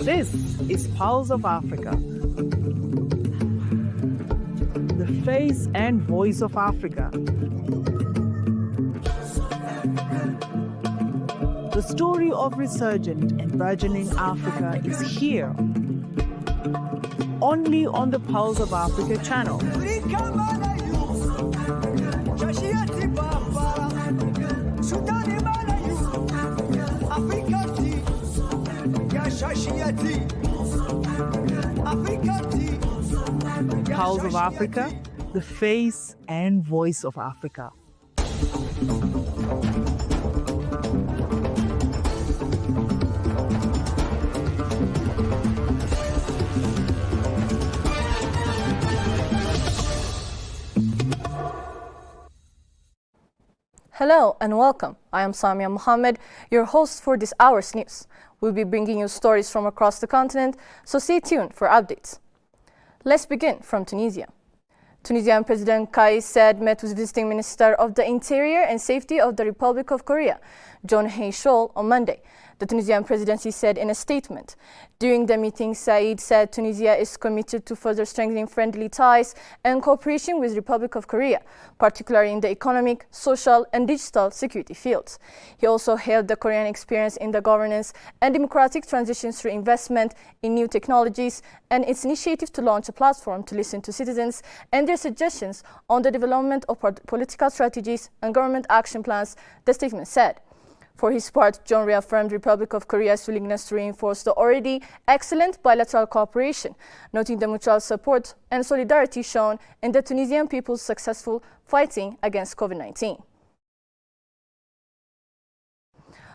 This is Pulse of Africa, the face and voice of Africa. The story of resurgent and burgeoning Africa is here, only on the Pulse of Africa channel. Pulse of Africa, the face and voice of Africa. Hello and welcome. I am Samia Mohammed, your host for this hour's news. We'll be bringing you stories from across the continent, so stay tuned for updates. Let's begin from Tunisia. Tunisian President Kais Saied met with visiting Minister of the Interior and Safety of the Republic of Korea, John Hae-chol, on Monday. The Tunisian presidency said in a statement. During the meeting, Saied said Tunisia is committed to further strengthening friendly ties and cooperation with the Republic of Korea, particularly in the economic, social, and digital security fields. He also hailed the Korean experience in the governance and democratic transitions through investment in new technologies and its initiative to launch a platform to listen to citizens and their suggestions on the development of political strategies and government action plans, the statement said. For his part, John reaffirmed the Republic of Korea's willingness to reinforce the already excellent bilateral cooperation, noting the mutual support and solidarity shown in the Tunisian people's successful fighting against COVID-19.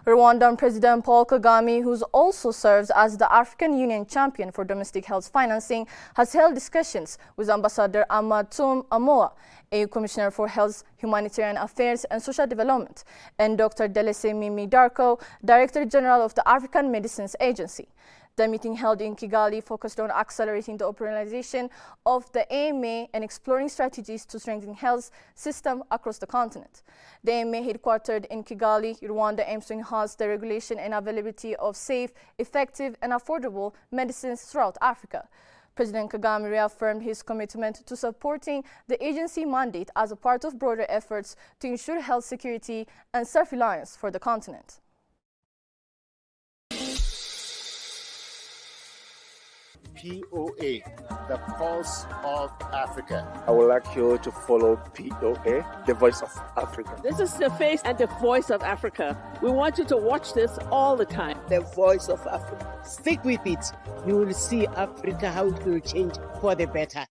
Rwandan President Paul Kagame, who also serves as the African Union champion for domestic health financing, has held discussions with Ambassador Amatum Amoa, EU Commissioner for Health, Humanitarian Affairs and Social Development, and Dr. Delese Mimi Darko, Director General of the African Medicines Agency. The meeting held in Kigali focused on accelerating the operationalization of the AMA and exploring strategies to strengthen health system across the continent. The AMA, headquartered in Kigali, Rwanda, aims to enhance the regulation and availability of safe, effective and affordable medicines throughout Africa. President Kagame reaffirmed his commitment to supporting the agency mandate as a part of broader efforts to ensure health security and self-reliance for the continent. POA, the Pulse of Africa. I would like you to follow POA, the Voice of Africa. This is the face and the voice of Africa. We want you to watch this all the time. The Voice of Africa. Stick with it. You will see Africa, how it will change for the better.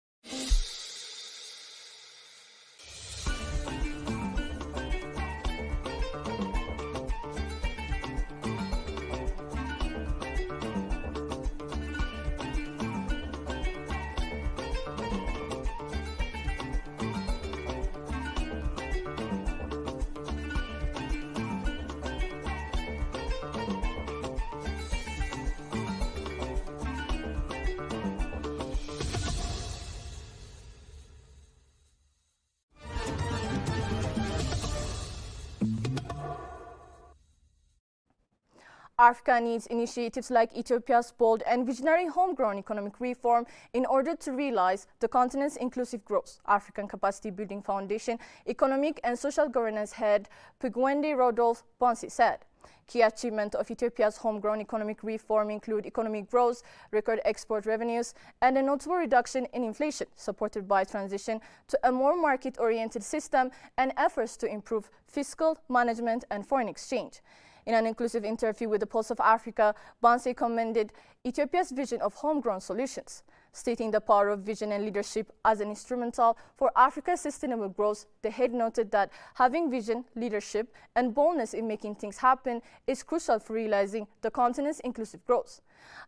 Africa needs initiatives like Ethiopia's bold and visionary homegrown economic reform in order to realize the continent's inclusive growth. African Capacity Building Foundation Economic and Social Governance Head Pugwende Rodolphe Bonsi said. Key achievements of Ethiopia's homegrown economic reform include economic growth, record export revenues, and a notable reduction in inflation, supported by transition to a more market-oriented system and efforts to improve fiscal management and foreign exchange. In an inclusive interview with the Pulse of Africa, Bonsi commended Ethiopia's vision of homegrown solutions. Stating the power of vision and leadership as an instrumental for Africa's sustainable growth, the head noted that having vision, leadership, and boldness in making things happen is crucial for realizing the continent's inclusive growth.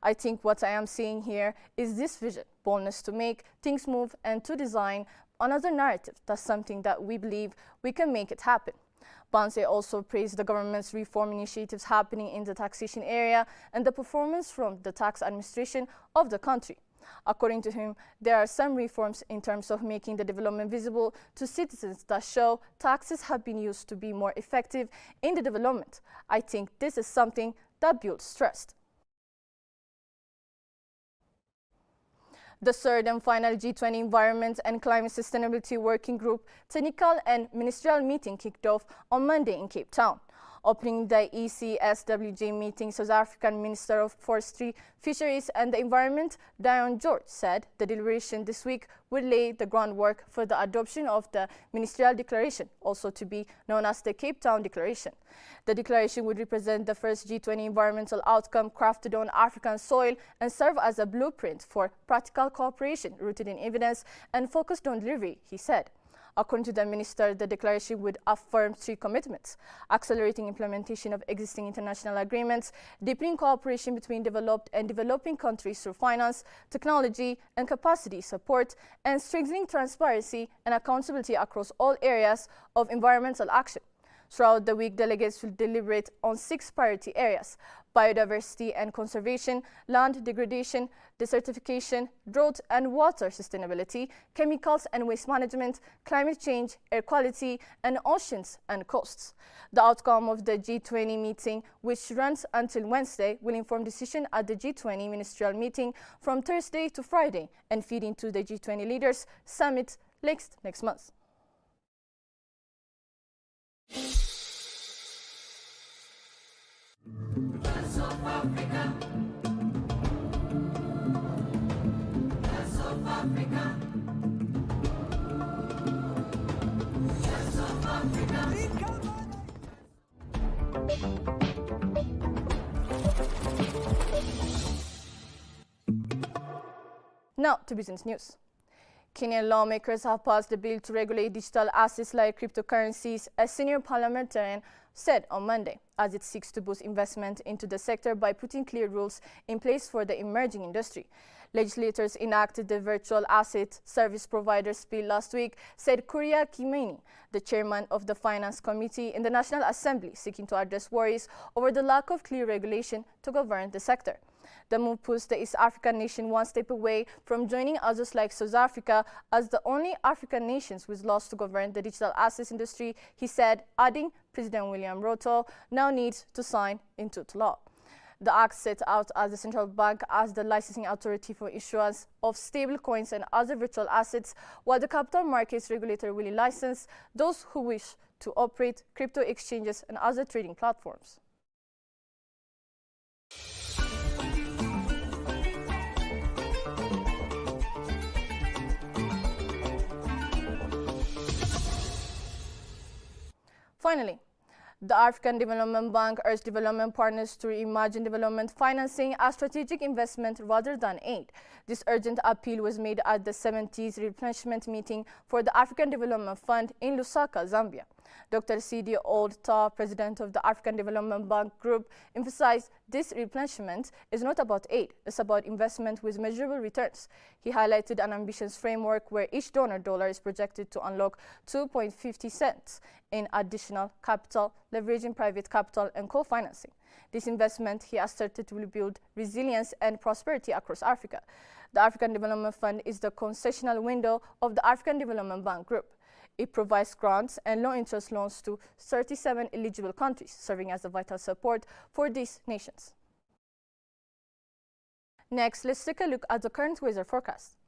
I think what I am seeing here is this vision, boldness to make things move and to design another narrative. That's something that we believe we can make it happen. Bonsi also praised the government's reform initiatives happening in the taxation area and the performance from the tax administration of the country. According to him, there are some reforms in terms of making the development visible to citizens that show taxes have been used to be more effective in the development. I think this is something that builds trust. The third and final G20 Environment and Climate Sustainability Working Group technical and ministerial meeting kicked off on Monday in Cape Town. Opening the ECSWG meeting, South African Minister of Forestry, Fisheries and the Environment, Dion George, said the deliberation this week would lay the groundwork for the adoption of the Ministerial Declaration, also to be known as the Cape Town Declaration. The declaration would represent the first G20 environmental outcome crafted on African soil and serve as a blueprint for practical cooperation rooted in evidence and focused on delivery, he said. According to the minister, the declaration would affirm three commitments: accelerating implementation of existing international agreements, deepening cooperation between developed and developing countries through finance, technology, and capacity support, and strengthening transparency and accountability across all areas of environmental action. Throughout the week, delegates will deliberate on 6 priority areas: biodiversity and conservation, land degradation, desertification, drought and water sustainability, chemicals and waste management, climate change, air quality, and oceans and coasts. The outcome of the G20 meeting, which runs until Wednesday, will inform decision at the G20 ministerial meeting from Thursday to Friday and feed into the G20 Leaders Summit next month. Now to business news. Kenyan lawmakers have passed a bill to regulate digital assets like cryptocurrencies, a senior parliamentarian said on Monday, as it seeks to boost investment into the sector by putting clear rules in place for the emerging industry. Legislators enacted the Virtual Asset Service Providers Bill last week, said Kuria Kimeni, the chairman of the Finance Committee in the National Assembly, seeking to address worries over the lack of clear regulation to govern the sector. The move puts the East African nation one step away from joining others like South Africa as the only African nations with laws to govern the digital assets industry, he said, adding President William Ruto now needs to sign into law. The act set out as the central bank as the licensing authority for issuance of stable coins and other virtual assets, while the capital markets regulator will license those who wish to operate crypto exchanges and other trading platforms. Finally, the African Development Bank urged development partners to reimagine development financing as strategic investment rather than aid. This urgent appeal was made at the 70th replenishment meeting for the African Development Fund in Lusaka, Zambia. Dr. Sidi Ould-Tah, president of the African Development Bank Group, emphasized this replenishment is not about aid, it's about investment with measurable returns. He highlighted an ambitious framework where each donor dollar is projected to unlock 2.50 cents in additional capital, leveraging private capital and co-financing. This investment, he asserted, will build resilience and prosperity across Africa. The African Development Fund is the concessional window of the African Development Bank Group. It provides grants and low-interest loans to 37 eligible countries, serving as a vital support for these nations. Next, let's take a look at the current weather forecast.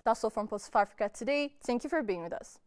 That's all from Post of Africa today. Thank you for being with us.